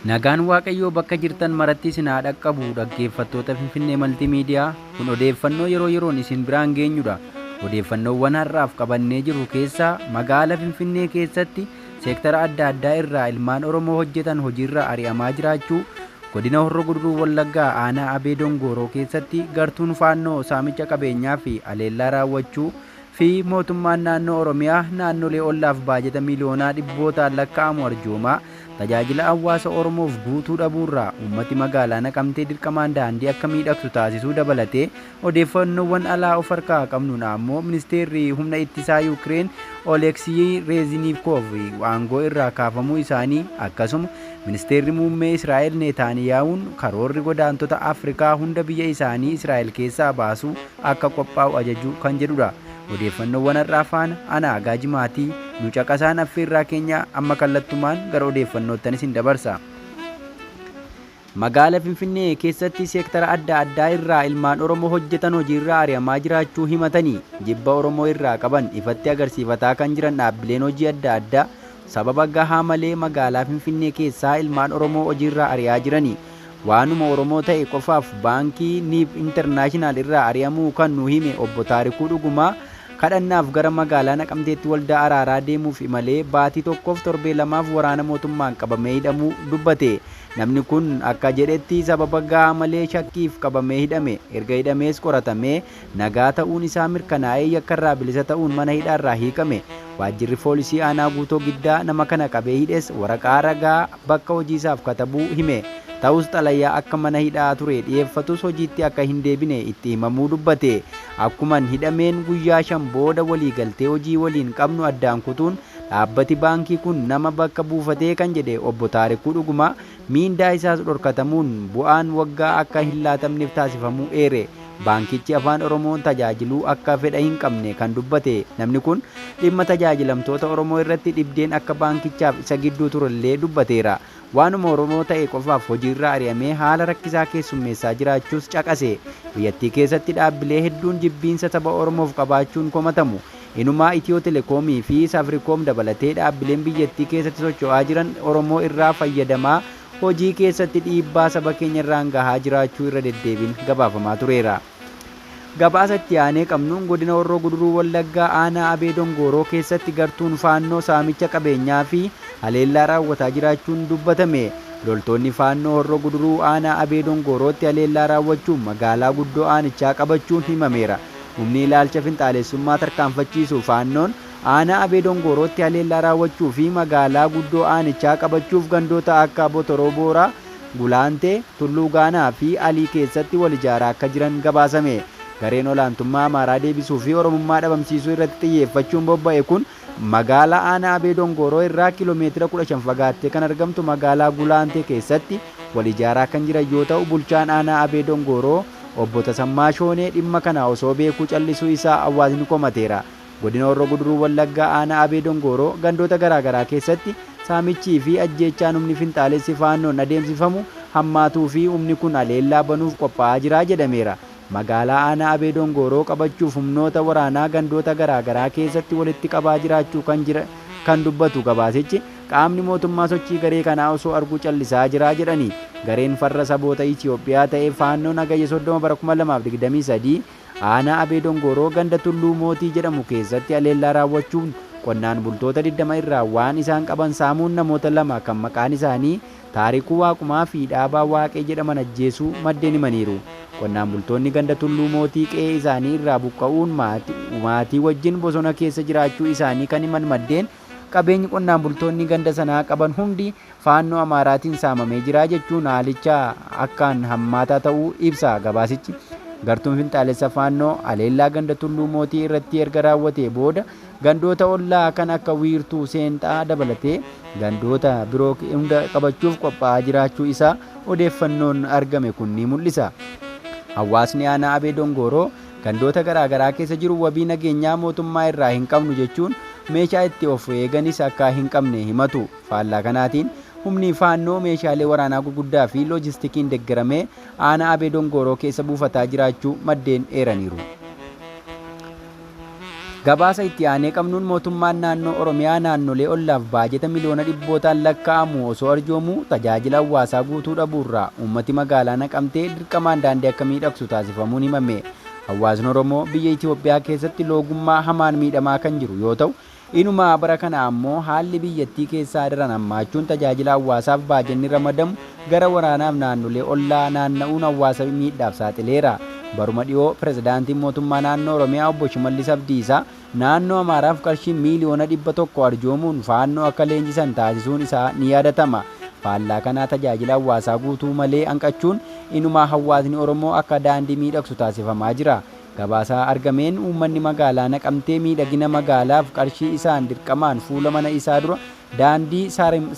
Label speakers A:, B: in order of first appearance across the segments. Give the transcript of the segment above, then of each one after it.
A: Nagaan Waaqayyoo bakka jirtan maratti isin haa dhaqqabu dhaggeeffattoota Finfinnee Maltiimiidiyaa kun odeeffannoo yeroo yeroon isin biraan geenyudha. Odeeffannoowwan har'aaf qabannee jiru keessaa magaalaa Finfinnee keessatti seektara adda addaa irraa ilmaan Oromoo hojjetan hojiirra ari'amaa jiraachuu, godina Horroo Guduruu Wallaggaa aanaa Abee Dongooroo keessatti gartuun faannoo saamicha qabeenyaa fi aleellaa raawwachuu fi mootummaan naannoo Oromiyaa naannolee ollaaf baajata miliyoonaa dhibbootaan lakkaa'amu arjoomaa tajaajila hawaasa Oromoof guutuu dhabuurraa uummati magaalaa Naqamtee dirqamaan daandii akka miidhagsu taasisuu dabalatee odeeffannoowwan alaa of harkaa qabnuun ammoo ministeerri humna ittisaa Yuukireen Oleksii Reeziniikoov aangoo irraa kaafamuu isaanii akkasuma ministeerri muummee Israa'el Neetaaniyaa'uun karoorri godaantota Afrikaa hunda biyya isaanii Israa'el keessaa baasuu akka qophaa'u ajajuu kan jedhudha. Odeeffannoowwan har'aa faana ana Gaajimaatii nu caqasaan affeerraa keenya amma kallattumaan gara odeeffannoottan isin dabarsa. Magaalaa Finfinnee keessatti seektara adda addaa irraa ilmaan Oromoo hojjetan hojiirra ari'amaa jiraachuu himatanii jibba Oromoo irraa qaban ifatti agarsiifataa kan jiran dhaabbileen hojii adda addaa sababa gahaa malee magaalaa Finfinnee keessaa ilmaan Oromoo hojiirra ari'aa jiranii. Waanuma Oromoo ta'e qofaaf baankii Niib Intarnaashinaal irraa ari'amuu kan nu hime obbo Taarikuu Dhugumaa kadhannaaf gara magaalaa Naqamteetti waldaa araaraa deemuuf imalee baatii tokkoof torbee lamaaf waraana mootummaan qabamee hidhamuu dubbate. Namni kun akka jedhetti sababa gahaa malee shakkiif qabamee hidhame. Erga hidhamees qoratamee nagaa ta'uun isaa mirkanaa'ee yakkarraa bilisa ta'uun mana hidhaarraa hiikame. Waajjirri poolisii aanaa Guutoo Giddaa nama kana qabee hidhes waraqaa ragaa bakka hojiisaaf katabuu hime. Ta'us xalayaa akka mana hidhaa ture dhiyeeffatus hojiitti akka hin deebine itti himamuu dubbate. Akkuman hidhameen guyyaa 5 booda walii galtee hojii waliin qabnu addaan kutuun dhaabbati baankii kun nama bakka buufatee kan jedhe obbo Taarikuu Dhugumaa miindaa isaas dhorkatamuun bu'aan waggaa akka hin laatamneef taasifamuu eere. Baankichi afaan Oromoon tajaajiluu akka fedha hin qabne kan dubbate namni kun dhimma tajaajilamtoota Oromoo irratti dhibdeen akka baankichaaf isa gidduu turellee dubbateera. Waanuma Oromoo ta'e qofaaf hojiirra ari'amee haala rakkisaa keessummeessaa jiraachuus caqase. Biyyattii keessatti dhaabbilee hedduun jibbiinsa saba Oromoof qabaachuun komatamu. Inumaa Itiyoo Telekoomii fi Saafirikoom dabalatee dhaabbileen biyyattii keessatti socho'aa jiran Oromoo irraa fayyadamaa hojii keessatti dhiibbaa saba keenya irraan gahaa jiraachuu irra deddeebiin gabaafamaa tureera. Gabaasatti aanee qabnuun godina Horroo Guduruu Wallaggaa aanaa Abee Dongooroo keessatti gartuun faannoo saamicha qabeenyaa fi haleellaa raawwataa jiraachuun dubbatame. Loltoonni faannoo Horroo Guduruu aanaa Abee Dongoorootti haleellaa raawwachuun magaalaa guddoo aanichaa qabachuun himameera. Humni ilaalcha finxaalessummaa tarkaanfachiisu faannoon aanaa Abee Dongoorootti haleellaa raawwachuu fi magaalaa guddoo aanichaa qabachuuf gandoota akka Botoroo Booraa, Gulaantee, Tulluu Gaanaa fi Alii keessatti wal ijaaraa akka jiran gabaasame. Gareen olaantummaa Amaaraa deebisuu fi Oromummaa dhabamsiisuu irratti xiyyeeffachuun bobba'e kun magaalaa aanaa Abee Dongooroo irraa kiiloomeetira 15 fagaattee kan argamtu magaalaa Gulaantee keessatti wal ijaaraa kan jiran yoo ta'u bulchaan aanaa Abee Dongooroo obbo Tasammaa Shoonee dhimma kana osoo beekuu callisuu isaa hawaasni komateera. Godina Horroo Guduruu Wallaggaa aanaa Abee Dongooroo gandoota garaagaraa keessatti saamichii fi ajjeechaan humni finxaalessi faannoon adeemsifamu hammaatuu fi humni kun haleellaa banuuf qophaa'aa jira jedhameera. Magaalaa aanaa Abee Dongooroo qabachuuf humnoota waraanaa gandoota garaagaraa keessatti walitti qabaa jiraachuu kan dubbatu gabaasichi qaamni mootummaa sochii garee kanaa osoo arguu callisaa jira jedhani. Gareen farra saboota Itiyoophiyaa ta'e faannoo nagayya 30 bara 2023 aanaa Abee Dongooroo ganda Tulluu Mootii jedhamu keessatti haleellaa raawwachuun qonnaan bultoota 20 irraa waan isaan qaban saamuun namoota 2 kan maqaan isaanii Taarikuu Waaqumaa fi Dhaabaa Waaqee jedhaman ajjeesuu maddeen himaniiru. Qonnaan bultoonni ganda Tulluu Mootii qe'ee isaanii irraa buqqa'uun maatii wajjin bosona keessa jiraachuu isaanii kan himan maddeen qabeenyi qonnaan bultoonni ganda sanaa qaban hundi faannoo Amaaraatiin saamamee jira jechuun haalicha akkaan hammaataa ta'uu ibsa gabaasichi. Gartuun finxaalessa faannoo haleellaa ganda Tulluu Mootii irratti erga raawwatee booda gandoota ollaa kan akka Wiirtuu Seenxaa dabalatee gandoota biroo hunda qabachuuf qophaa'aa jiraachuu isaa odeeffannoon argame kun ni mul'isa. Hawaasni aanaa Abee Dongooroo gandoota garaagaraa keessa jiru wabii nageenyaa mootummaa irraa hin qabnu jechuun meeshaa itti of eeganis akka hin qabne himatu. Faallaa kanaatiin humni faannoo meeshaalee waraanaa gurguddaa fi loojistikiin deeggaramee aanaa Abee Dongooroo keessa buufataa jiraachuu maddeen eeraniiru. Gabaasa itti aanee qabnuun mootummaan naannoo Oromiyaa naannolee ollaaf baajeta miliyoona dhibbootaan lakkaa'amu osoo arjoomuu tajaajila hawaasaa guutuu dhabuurraa uummati magaalaa Naqamtee dirqamaan daandii akka miidhagsu taasifamuun himame. Hawaasni Oromoo biyya Itoophiyaa keessatti loogummaa hamaan miidhamaa kan jiru yoo ta'u, inuma bara kana ammoo haalli biyyattii keessaa daran hammaachuun tajaajila hawaasaaf baajenni ramadamu gara waraanaaf naannolee ollaa naanna'uun hawaasa miidhaaf saaxileera. Baruma dhiyoo pirezidaantiin mootummaa naannoo Oromiyaa obbo Shimallis Abdiisaa naannoo Amaaraaf qarshii miliyoona 100 arjoomuun faannoo akka leenjisan taasisuun isaa ni yaadatama. Faallaa kanaa tajaajila hawaasaa guutuu malee hanqachuun inumaa hawaasni Oromoo akka daandii miidhagsu taasifamaa jira. Gabaasaa argameen uummanni magaalaa Naqamtee miidhagina magaalaaf qarshii isaan dirqamaan fuula mana isaa dura daandii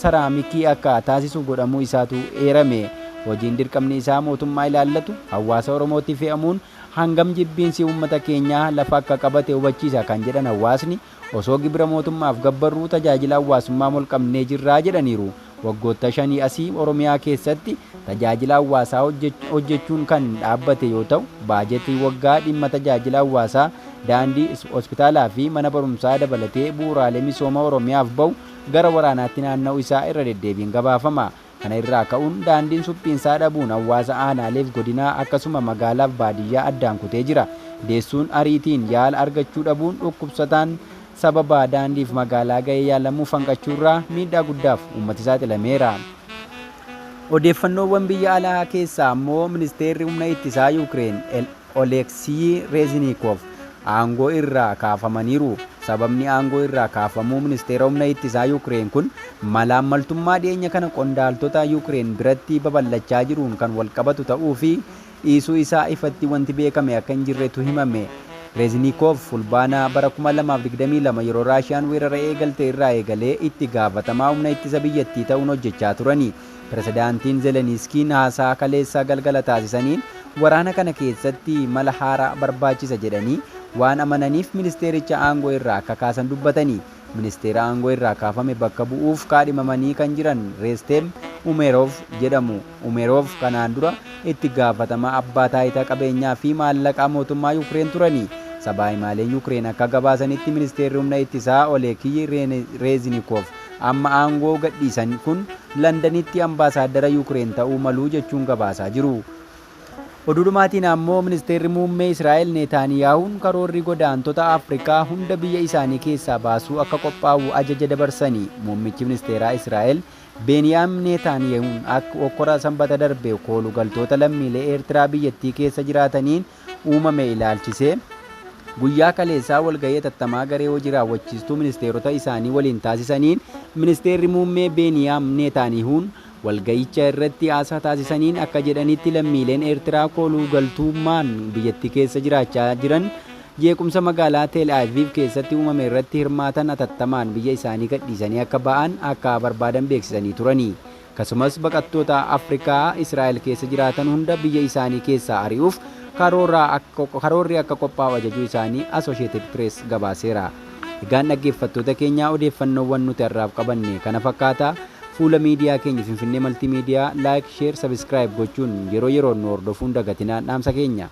A: saraamikii akka taasisu godhamuu isaatu eerame. Hojiin dirqamni isaa mootummaa ilaallatu hawaasa Oromootti fe'amuun hangam jibbiinsi uummata keenyaa lafa akka qabate hubachiisa kan jedhan hawaasni osoo gibira mootummaaf gabbarruu tajaajila hawaasummaa molqabnee jirraa jedhaniiru. Waggoota 5 asii Oromiyaa keessatti tajaajila hawaasaa hojjechuun kan dhaabbate yoo ta'u, baajetii waggaa dhimma tajaajila hawaasaa daandii, hospitaalaa fi mana barumsaa dabalatee bu'uuraalee misooma Oromiyaaf ba'u gara waraanaatti naanna'uu isaa irra deddeebiin gabaafama. Kana irraa ka'uun daandiin suphiinsaa dhabuun hawaasa aanaaleef godinaa akkasuma magaalaaf baadiyyaa addaan kutee jira. Deessuun ariitiin yaala argachuu dhabuun dhukkubsataan sababa daandiif magaalaa ga'ee yaalamuuf hanqachuurraa miidhaa guddaaf uummati saaxilameera. Odeeffannoowwan biyya alaa keessaa ammoo ministeerri humna ittisaa Yuukireen Oleksii Reznikov aangoo irraa kaafamaniiru. Sababni aangoo irraa kaafamuu ministeera humna ittisaa Yuukireen kun malaammaltummaa dhiyeenya kana qondaaltota Yuukireen biratti babal'achaa jiruun kan walqabatu ta'uu fi dhiisuu isaa ifatti wanti beekame akka hin jirretu himame. Reznikov fulbaana bara 2022 yeroo Raashiyaan weerara eegalte irraa eegalee itti gaafatamaa humna ittisa biyyattii ta'uun hojjechaa turani. Pirezidaantiin Zeleniskiin haasaa kaleessa galgala taasisaniin waraana kana keessatti mala haaraa barbaachisa jedhanii waan amananiif ministeericha aangoo irraa akka kaasan dubbatanii. Ministeera aangoo irraa kaafame bakka bu'uuf kaadhimamanii kan jiran Restem Umerov jedhamu. Umerov kanaan dura itti gaafatamaa abbaa taayitaa qabeenyaa fi maallaqaa mootummaa Yuukireen turanii. Sabaayimaaleen Yuukireen akka gabaasanitti ministeerri humna ittisaa Oleksii Reznikov amma aangoo gadhiisan kun Londanitti ambaasaaddara Yuukireen ta'uu maluu jechuun gabaasaa jiru. Oduudhumaatiin ammoo ministeerri muummee Israa'el Netaniyaahuun karoorri godaantota Afrikaa hunda biyya isaanii keessaa baasuu akka qophaa'u ajaja dabarsanii. Muummichi ministeeraa Israa'el Beniyaam Netaniyaahuun akka okkora sanbata darbe koolugaltoota lammiilee Eertiraa biyyattii keessa jiraataniin uumame ilaalchisee guyyaa kaleessaa walgahii tattamaa garee hojii raawwachiistuu ministeerota isaanii waliin taasisaniin ministeerri muummee Beniyaam Netaniyaahuun walga'icha irratti haasaa taasisaniin akka jedhanitti lammiileen Eertiraa koolugaltummaan biyyattii keessa jiraachaa jiran jeequmsa magaalaa Teel Aviv keessatti uumame irratti hirmaatan atattamaan biyya isaanii gadhiisanii akka ba'an akka barbaadan beeksisanii turanii. Akkasumas baqattoota Afrikaa Israa'el keessa jiraatan hunda biyya isaanii keessaa ari'uuf karoorri akka qophaa'u ajajuu isaanii Associated Press gabaaseera. Egaan dhaggeeffattoota keenyaa odeeffannoowwan nuti har'aaf qabanne kana fakkaata. Fuula miidiyaa keenya Finfinnee Maltiimiidiyaa like, share, subscribe gochuun yeroo yeroon nu hordofuun dagatinaa dhaamsa keenya.